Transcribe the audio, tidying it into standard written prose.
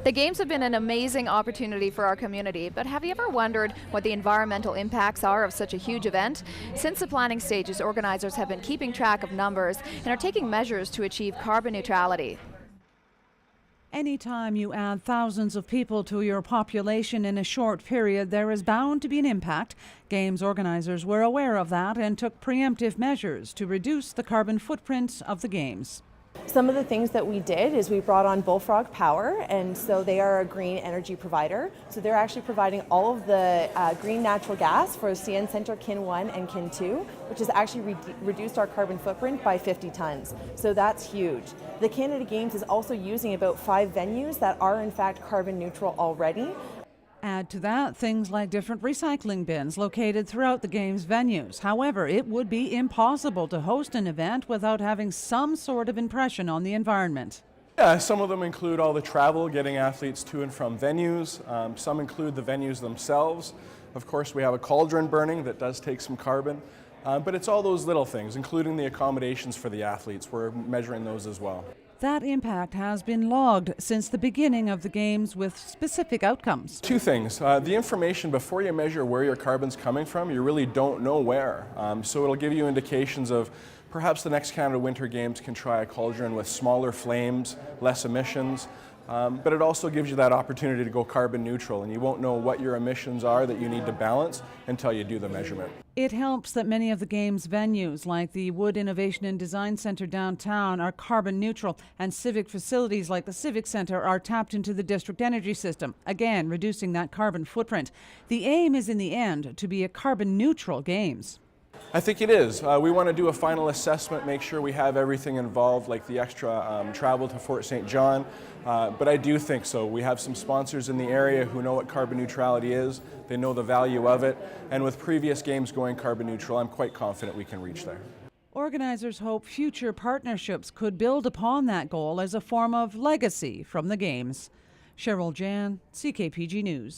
The games have been an amazing opportunity for our community, but have you ever wondered what the environmental impacts are of such a huge event? Since the planning stages, organizers have been keeping track of numbers and are taking measures to achieve carbon neutrality. Anytime you add thousands of people to your population in a short period, there is bound to be an impact. Games organizers were aware of that and took preemptive measures to reduce the carbon footprint of the games. Some of the things that we did is we brought on Bullfrog Power, and so they are a green energy provider. So they're actually providing all of the green natural gas for CN Centre Kin 1 and Kin 2, which has actually reduced our carbon footprint by 50 tons. So that's huge. The Canada Games is also using about 5 venues that are in fact carbon neutral already. Add to that things like different recycling bins located throughout the game's venues. However, it would be impossible to host an event without having some sort of impression on the environment. Yeah, some of them include all the travel, getting athletes to and from venues. Some include the venues themselves. Of course, we have a cauldron burning that does take some carbon. But it's all those little things, including the accommodations for the athletes. We're measuring those as well. That impact has been logged since the beginning of the games with specific outcomes. 2 things. The information before you measure where your carbon's coming from, you really don't know where. So it'll give you indications of perhaps the next Canada Winter Games can try a cauldron with smaller flames, less emissions. But it also gives you that opportunity to go carbon neutral, and you won't know what your emissions are that you need to balance until you do the measurement. It helps that many of the game's venues, like the Wood Innovation and Design Centre downtown, are carbon neutral, and civic facilities like the Civic Centre are tapped into the district energy system, again reducing that carbon footprint. The aim is in the end to be a carbon neutral games. I think it is. We want to do a final assessment, make sure we have everything involved, like the extra travel to Fort St. John. But I do think so. We have some sponsors in the area who know what carbon neutrality is. They know the value of it. And with previous games going carbon neutral, I'm quite confident we can reach there. Organizers hope future partnerships could build upon that goal as a form of legacy from the games. Cheryl Jan, CKPG News.